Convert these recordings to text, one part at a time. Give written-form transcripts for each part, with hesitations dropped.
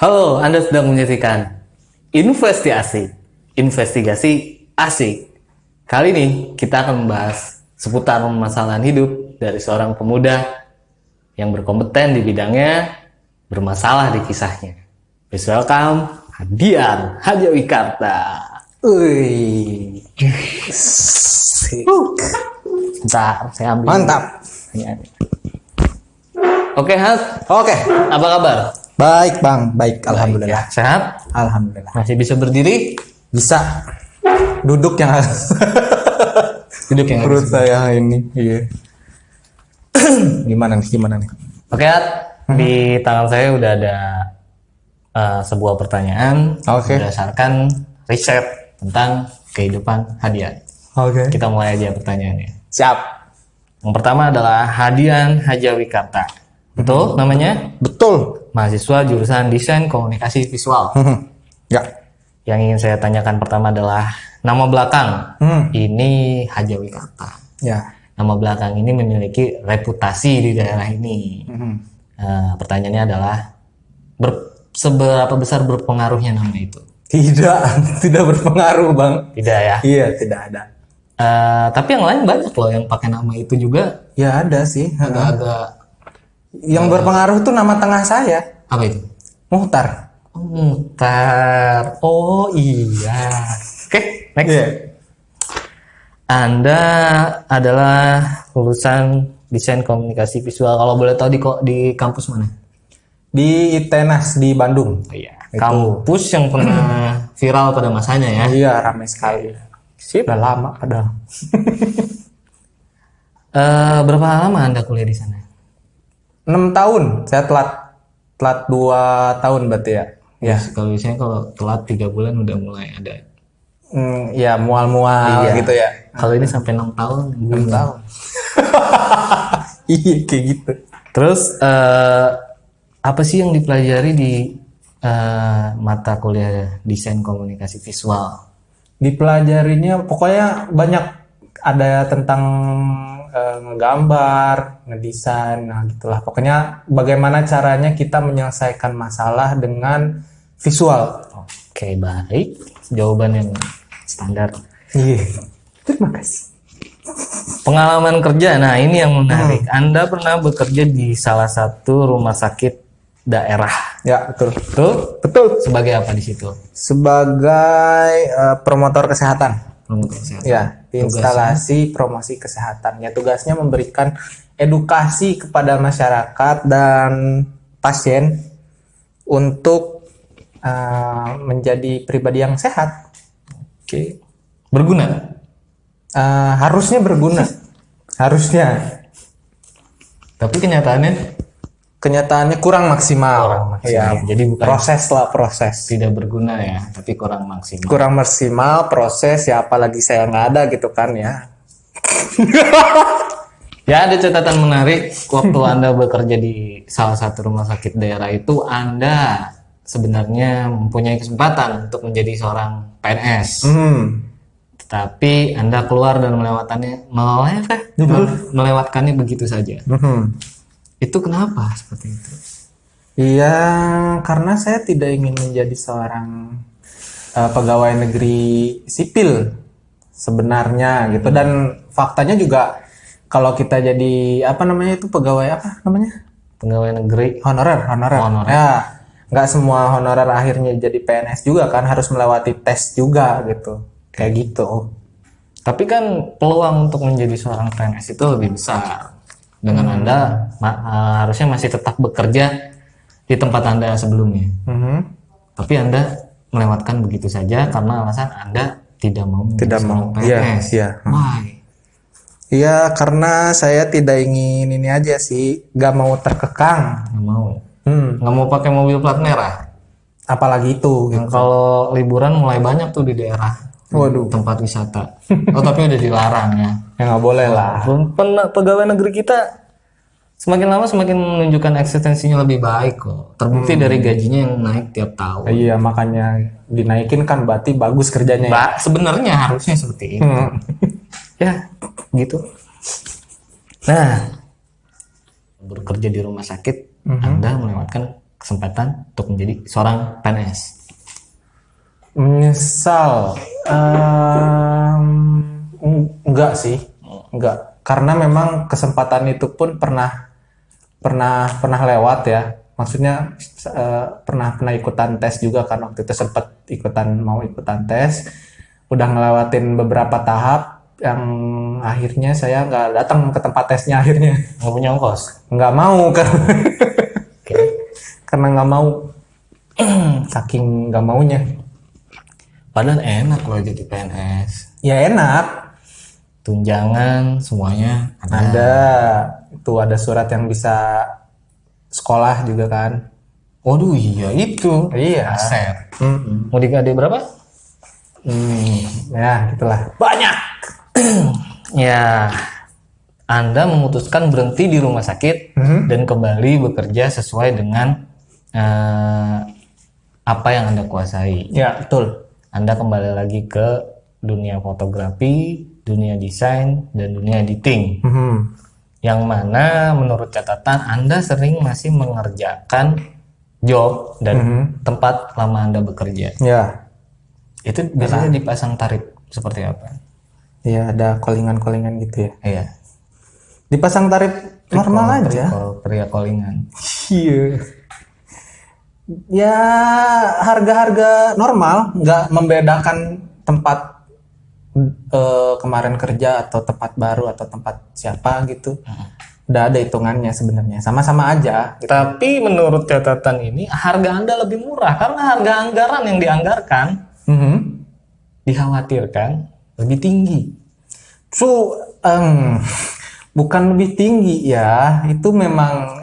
Halo, Anda sedang menyaksikan Investigasi Asik. Kali ini kita akan membahas seputar permasalahan hidup dari seorang pemuda yang berkompeten di bidangnya, bermasalah di kisahnya. Please welcome Hadian Hadjawikarta. Wih, Bentar, saya ambil. mantap. Oke, Had. Oke, Apa kabar? baik bang, baik. Alhamdulillah. Baik, ya. Sehat? Alhamdulillah. Masih bisa berdiri? Bisa. Duduk yang Duduk yang perut saya ini. Iya. Gimana nih? Oke, Ad. Di tangan saya udah ada sebuah pertanyaan Oke. berdasarkan riset tentang kehidupan Hadian. Oke. Kita mulai aja pertanyaannya. Siap. Yang pertama adalah Hadian Hadjawikarta. Betul namanya? Betul. Mahasiswa jurusan Desain Komunikasi Visual. Ya. Yang ingin saya tanyakan pertama adalah nama belakang. Ini Hadjawikarta. Ya. Nama belakang ini memiliki reputasi di daerah ini. Pertanyaannya adalah seberapa besar berpengaruhnya nama itu? Tidak berpengaruh bang. Tidak ya. Iya, tidak ada. Tapi yang lain banyak loh yang pakai nama itu juga Ya ada sih. agak-agak Yang berpengaruh tuh nama tengah saya, apa itu? Muhtar. Muhtar. Oh iya. Oke, next. Iya. Anda adalah lulusan Desain Komunikasi Visual. Kalau boleh tahu di kampus mana? Di ITENAS di Bandung. Oh iya. Kampus yang pernah viral pada masanya ya. Iya, ramai sekali. Sip. Udah lama padahal. Berapa lama Anda kuliah di sana? 6 tahun. Saya telat 2 tahun berarti ya. Ya. Kalau biasanya kalau telat 3 bulan udah mulai ada. Ya mual-mual Iya. gitu ya. Kalau ini sampai 6 tahun. 6 tahun. Iya kayak gitu. Terus apa sih yang dipelajari di mata kuliah Desain Komunikasi Visual? Dipelajarinya pokoknya banyak, ada tentang ngegambar, ngedesain, nah gitulah. Pokoknya bagaimana caranya kita menyelesaikan masalah dengan visual. Oke, baik. Jawaban yang standar. Iya. Terima kasih. Pengalaman kerja, nah ini yang menarik. Anda pernah bekerja di salah satu rumah sakit daerah. Ya, betul. Betul? Betul. Sebagai apa di situ? Sebagai promotor kesehatan. Promotor kesehatan. Ya, instalasi promosi kesehatan. Ya, tugasnya memberikan edukasi kepada masyarakat dan pasien untuk menjadi pribadi yang sehat. Oke. Berguna? Harusnya berguna. Harusnya. Tapi kenyataannya kurang maksimal. kurang maksimal. Ya, Jadi bukan proses. tidak berguna ya, tapi kurang maksimal. Kurang maksimal proses ya, apalagi saya nggak ada gitu kan ya. Ya, ada catatan menarik waktu Anda bekerja di salah satu rumah sakit daerah itu, Anda sebenarnya mempunyai kesempatan untuk menjadi seorang PNS. Tetapi Anda keluar dan melewatkannya begitu saja. Itu kenapa seperti itu? Iya, karena saya tidak ingin menjadi seorang pegawai negeri sipil sebenarnya gitu. Dan faktanya juga kalau kita jadi pegawai Negeri honorer. Ya, nggak semua honorer akhirnya jadi PNS juga kan, harus melewati tes juga gitu, kayak gitu. Tapi kan peluang untuk menjadi seorang PNS itu lebih besar. Dengan Anda harusnya masih tetap bekerja di tempat Anda sebelumnya. Tapi Anda melewatkan begitu saja karena alasan Anda tidak mau menjadi seorang PNS. Iya. Why? Iya, karena saya tidak ingin ini aja sih, gak mau terkekang. Nggak mau. Nggak mau pakai mobil plat merah. Apalagi itu. Yang kalau liburan mulai banyak tuh di daerah. Waduh. Tempat wisata. Oh, tapi udah dilarang ya. Ya nggak boleh lah. Pegawai negeri kita semakin lama semakin menunjukkan eksistensinya lebih baik kok. Terbukti dari gajinya yang naik tiap tahun. Iya, makanya dinaikin kan berarti bagus kerjanya ya. Sebenarnya harusnya seperti itu. Ya, gitu. Nah, bekerja di rumah sakit, Anda melewatkan kesempatan untuk menjadi seorang PNS? Menyesal? Enggak sih, enggak. Karena memang kesempatan itu pun pernah lewat ya. Maksudnya pernah ikutan tes juga kan, waktu itu sempat mau ikutan tes. Udah ngelewatin beberapa tahap yang akhirnya saya nggak datang ke tempat tesnya akhirnya. Nggak punya ongkos? Nggak mau karena Oke. karena nggak mau saking nggak maunya. Padahal enak loh jadi PNS. Ya enak, Tunjangan semuanya ada. ada itu ada surat yang bisa sekolah juga kan. Waduh iya itu. Iya. Aset. Mau dikasih berapa? Ya gitulah. Banyak. Ya, Anda memutuskan berhenti di rumah sakit dan kembali bekerja sesuai dengan apa yang Anda kuasai. Ya betul. Anda kembali lagi ke dunia fotografi, dunia desain, dan dunia editing. Yang mana menurut catatan Anda sering masih mengerjakan job dan tempat lama Anda bekerja. Ya. Itu biasanya dipasang tarif seperti apa? Iya ada callingan gitu ya. Iya. Dipasang tarif normal aja. Pria callingan. Iya. Ya harga-harga normal, nggak membedakan tempat kemarin kerja atau tempat baru atau tempat siapa gitu. Udah ada hitungannya sebenarnya, sama-sama aja. Tapi menurut catatan ini harga Anda lebih murah karena harga anggaran yang dianggarkan dikhawatirkan lebih tinggi. So, bukan lebih tinggi ya, itu memang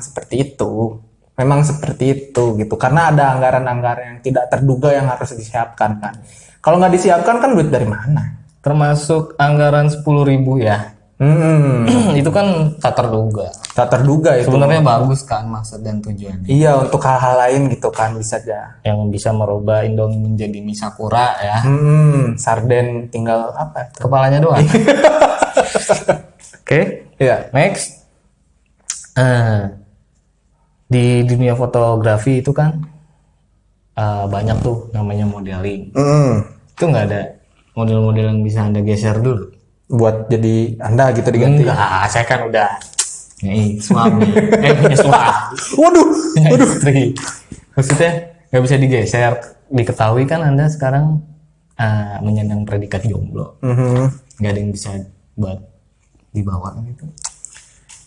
seperti itu. Memang seperti itu gitu, karena ada anggaran-anggaran yang tidak terduga yang harus disiapkan kan. Kalau nggak disiapkan kan duit dari mana? Termasuk anggaran 10.000 ya. Itu kan tak terduga. Tak terduga itu. Sebenarnya bagus kan maksud dan tujuannya. Iya, untuk hal-hal lain gitu kan bisa aja. Yang bisa merubah Indomie menjadi mie sakura ya. Sarden tinggal apa? Kepalanya doang. Oke. Iya. Next. Di dunia fotografi itu kan banyak tuh namanya modeling. Itu nggak ada model-model yang bisa Anda geser dulu Buat jadi Anda gitu diganti. enggak, saya kan udah suami punya suami, punya istri, maksudnya nggak bisa digeser. Diketahui kan Anda sekarang menyandang predikat jomblo, nggak ada yang bisa buat dibawa gitu.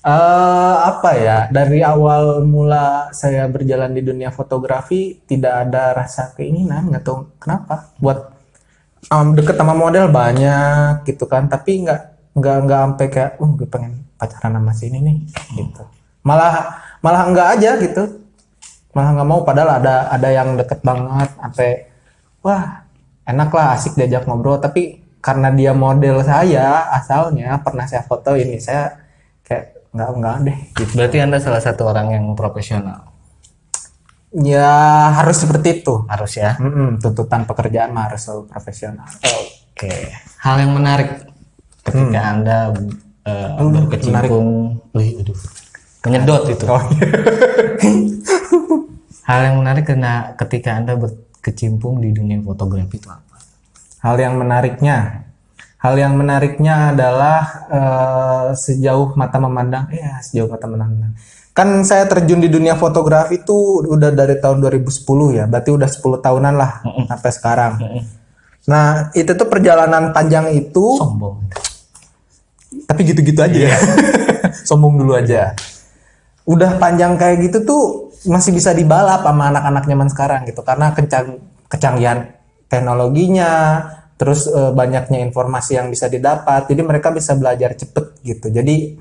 Apa ya, dari awal mula saya berjalan di dunia fotografi tidak ada rasa keinginan, nggak tahu kenapa buat deket sama model banyak gitu kan, tapi nggak sampai kayak gue pengen pacaran sama si ini nih gitu. Malah enggak aja gitu, malah nggak mau, padahal ada yang deket banget sampai wah enak lah, asik diajak ngobrol, tapi karena dia model saya asalnya pernah saya foto ini, saya kayak nggak deh gitu. Berarti Anda salah satu orang yang profesional. Ya harus seperti itu, Harus ya. tuntutan pekerjaan mah harus selalu profesional. Oke. Hal yang menarik ketika Anda berkecimpung, menyedot itu. Hal yang menarik ketika Anda berkecimpung di dunia fotografi itu apa? Hal yang menariknya adalah sejauh mata memandang. Kan saya terjun di dunia fotografi itu udah dari tahun 2010 ya, berarti udah 10 tahunan lah sampai sekarang. Nah itu tuh perjalanan panjang itu. Sombong. Tapi gitu-gitu aja ya. Sombong dulu aja. Udah panjang kayak gitu tuh masih bisa dibalap sama anak-anak zaman sekarang gitu, karena kecanggihan teknologinya, terus banyaknya informasi yang bisa didapat, jadi mereka bisa belajar cepet gitu. Jadi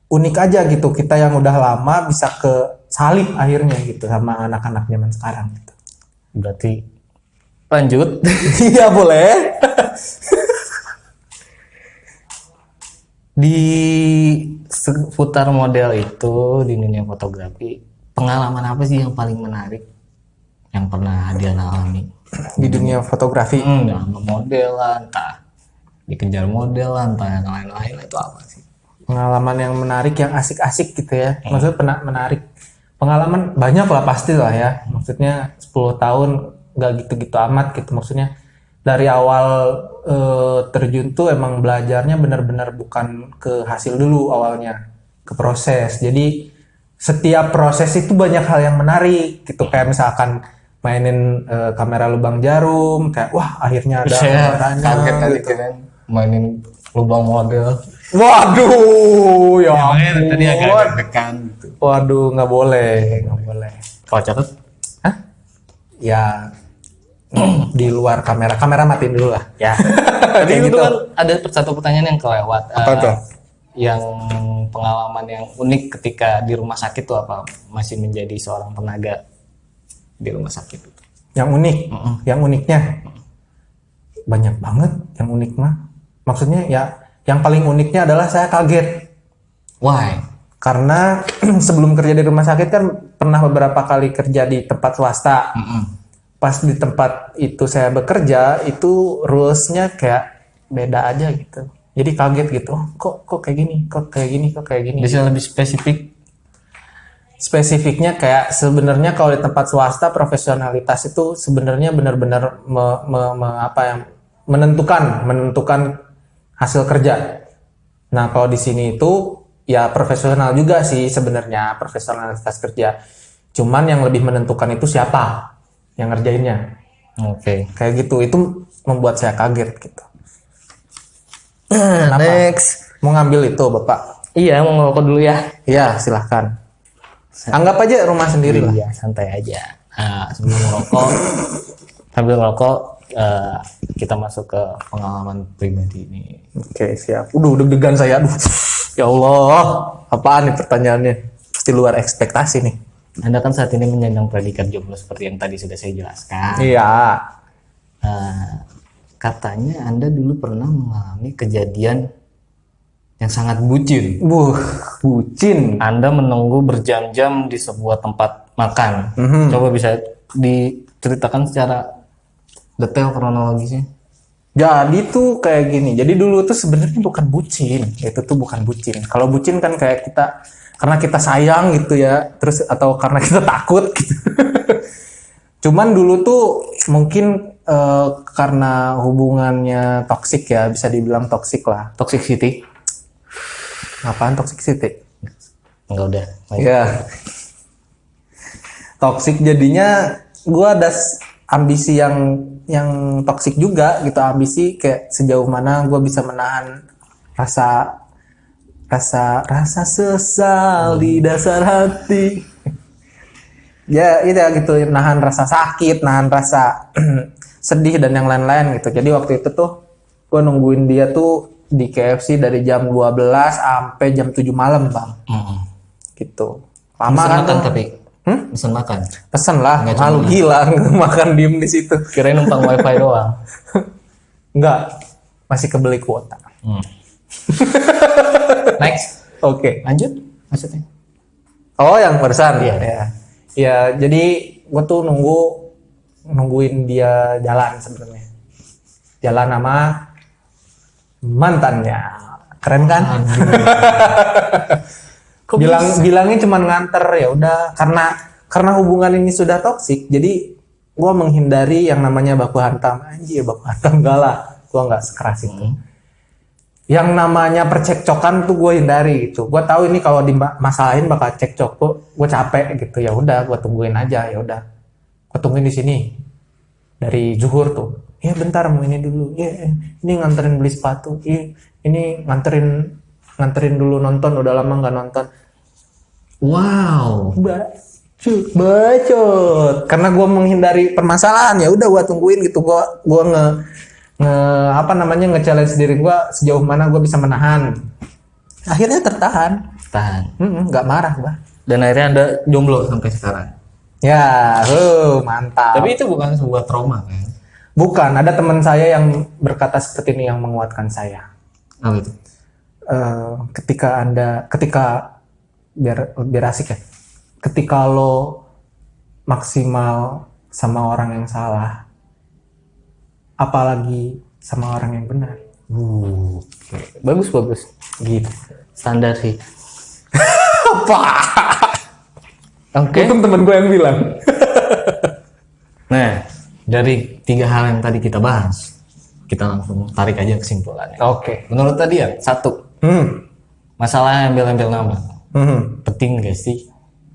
unik aja gitu, kita yang udah lama bisa ke salib akhirnya gitu sama anak-anak zaman sekarang gitu. Berarti lanjut. Iya boleh. Di seputar model itu di dunia fotografi, pengalaman apa sih yang paling menarik yang pernah dia alami Di dunia fotografi? Dalam model lah, entah dikejar model lah, entah yang lain-lain, itu apa sih? Pengalaman yang menarik, yang asik-asik gitu ya. Maksudnya menarik. Pengalaman banyak lah pasti lah ya. Maksudnya 10 tahun nggak gitu-gitu amat gitu. Maksudnya dari awal terjun tuh emang belajarnya benar-benar bukan ke hasil dulu awalnya, ke proses. Jadi setiap proses itu banyak hal yang menarik gitu. Kayak misalkan mainin kamera lubang jarum, kayak wah akhirnya ada Saya kameranya kaget tadi gitu. kirain mainin lubang model. Waduh, ya Makanya tadi agak ampun. deg-degan gitu. Waduh, nggak boleh, nggak boleh. Kalau catat Hah? Ya di luar kamera matiin dulu lah. ya. Tadi Kayak itu gitu. kan ada satu pertanyaan yang kelewat. Apa tuh? Yang pengalaman yang unik ketika di rumah sakit tuh apa? Masih menjadi seorang tenaga di rumah sakit itu. Yang unik, yang uniknya banyak banget yang unik mah. Maksudnya ya yang paling uniknya adalah saya kaget Why? karena sebelum kerja di rumah sakit kan pernah beberapa kali kerja di tempat swasta. Pas di tempat itu saya bekerja itu rulesnya kayak beda aja gitu. Jadi kaget gitu. Kok kayak gini, kok kayak gini, kok kayak gini. Bisa lebih spesifik? Spesifiknya kayak sebenarnya kalau di tempat swasta profesionalitas itu sebenarnya benar-benar menentukan hasil kerja. Nah, kalau di sini itu ya profesional juga sih sebenarnya profesionalitas kerja. Cuman yang lebih menentukan itu siapa yang ngerjainnya. Oke. Kayak gitu. Itu membuat saya kaget gitu. Next. Mau ngambil itu, Bapak? Iya, mau ngerokok dulu ya. Iya, silahkan. Anggap aja rumah sendiri lah. Iya, santai aja. Nah, sebelum ngerokok, sambil ngerokok, kita masuk ke pengalaman pribadi ini. Oke, siap. Deg-degan saya. Aduh. Ya Allah, apaan nih pertanyaannya? Pasti luar ekspektasi nih. Anda kan saat ini menyandang predikat jomblo seperti yang tadi sudah saya jelaskan. Iya. Katanya Anda dulu pernah mengalami kejadian yang sangat bucin. Bucin. Anda menunggu berjam-jam di sebuah tempat makan. Coba bisa diceritakan secara detail kronologisnya. Jadi tuh kayak gini. Jadi dulu tuh sebenarnya bukan bucin. Itu tuh bukan bucin. Kalau bucin kan kayak kita karena kita sayang gitu ya, terus atau karena kita takut gitu. Cuman dulu tuh mungkin karena hubungannya toksik ya, bisa dibilang toksik lah. Toxicity? Apaan toxicity? Enggak udah. Ya. Toksik jadinya gue ada ambisi yang toksik juga gitu, ambisi kayak sejauh mana gue bisa menahan rasa sesal di dasar hati. Ya itu ya gitu, nahan rasa sakit, nahan rasa sedih dan yang lain-lain gitu. Jadi waktu itu tuh gue nungguin dia tuh di KFC dari jam 12 sampai jam 7 malam, Bang. Gitu. Lama Pesen kan makan tuh. tapi pesen makan. Pesen lah, Nggak malu cuma- gila makan diem di situ. Kirain numpang wifi doang. Enggak, masih kebeli kuota. Next. Oke. Lanjut maksudnya. Oh, yang barusan. Iya. Ya. Ya, jadi gue tuh nungguin dia jalan sebenarnya. Jalan sama mantannya. Keren kan? Bilangnya cuma nganter, ya udah, karena hubungan ini sudah toksik, jadi gue menghindari yang namanya baku hantam. Anjir, baku hantam enggak lah, gue nggak sekeras itu. Yang namanya percekcokan tuh gue hindari gitu. Gue tahu ini kalau dimasalahin bakal cekcok, gue capek gitu. Ya udah, gue tungguin aja. Ya udah, gue tungguin di sini dari zuhur tuh. Ya bentar, mau ini dulu. Ya, ini nganterin beli sepatu. Ya, ini nganterin dulu nonton. Udah lama nggak nonton. Wow. Bacot. Karena gue menghindari permasalahan, ya udah gue tungguin gitu. Gue nge-challenge diri gue sejauh mana gue bisa menahan. Akhirnya tertahan. Tahan. Nggak marah gue. Dan akhirnya Anda jomblo sampai sekarang. Ya, mantap. Tapi itu bukan sebuah trauma kan? Bukan, ada teman saya yang berkata seperti ini yang menguatkan saya. Apa itu? Ketika biar asik ya. Ketika lo maksimal sama orang yang salah, apalagi sama orang yang benar. Bagus. Gitu. Standar sih. Apa? Oke. Untung temen gue yang bilang. Nah, dari 3 hal yang tadi kita bahas, kita langsung tarik aja kesimpulannya. Oke. Menurut tadi ya, 1, masalah embel-embel nama. Penting gak sih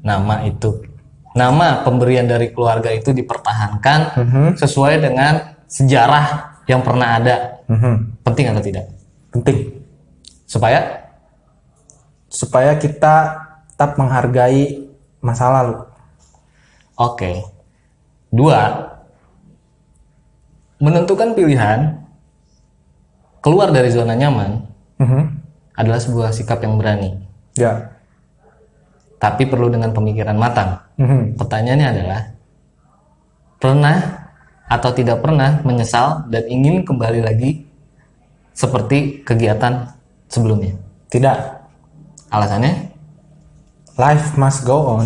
nama itu? Nama pemberian dari keluarga itu dipertahankan sesuai dengan sejarah yang pernah ada. Penting atau tidak? Penting. Supaya kita tetap menghargai masa lalu. Oke. 2, menentukan pilihan keluar dari zona nyaman adalah sebuah sikap yang berani. Ya. Tapi perlu dengan pemikiran matang. Pertanyaannya adalah, pernah atau tidak pernah menyesal dan ingin kembali lagi seperti kegiatan sebelumnya? Tidak. Alasannya? Life must go on.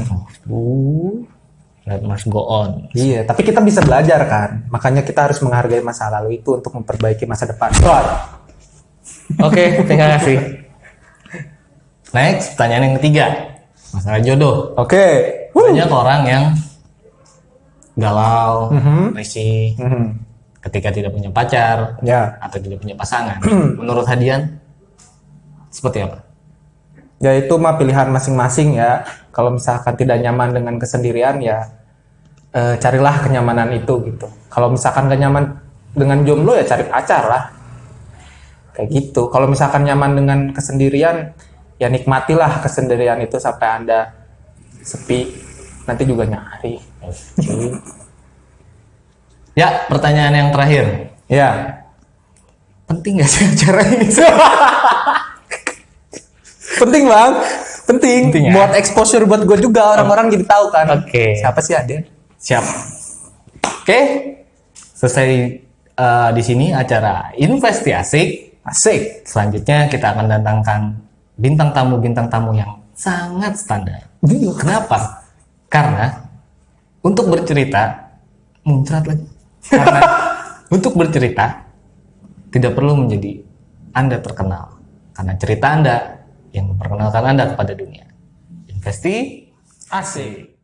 Life must go on. Iya, tapi kita bisa belajar kan. Makanya kita harus menghargai masa lalu itu untuk memperbaiki masa depan. Oke, terima kasih. Next, pertanyaan yang ketiga. Masalah jodoh. Oke. Banyak orang yang galau, risih, ketika tidak punya pacar, Ya. atau tidak punya pasangan. Menurut Hadian, seperti apa? Ya itu mah pilihan masing-masing ya. Kalau misalkan tidak nyaman dengan kesendirian ya carilah kenyamanan itu gitu. Kalau misalkan gak nyaman dengan jomblo ya cari pacar lah. Kayak gitu. Kalau misalkan nyaman dengan kesendirian ya nikmatilah kesendirian itu sampai Anda sepi. Nanti juga nyari. Ya, pertanyaan yang terakhir. Ya. Penting gak sih acara ini? Penting bang. Penting ya? buat exposure buat gue juga, orang-orang jadi tahu kan. Oke. Siapa sih Aden? Siap. Oke. Selesai di sini acara Investi Asik. Asik. Selanjutnya kita akan datangkan bintang tamu yang sangat standar. Kenapa? Karena untuk bercerita muncrat lagi. Karena untuk bercerita tidak perlu menjadi Anda terkenal. Karena cerita Anda yang memperkenalkan Anda kepada dunia. Investi Asik.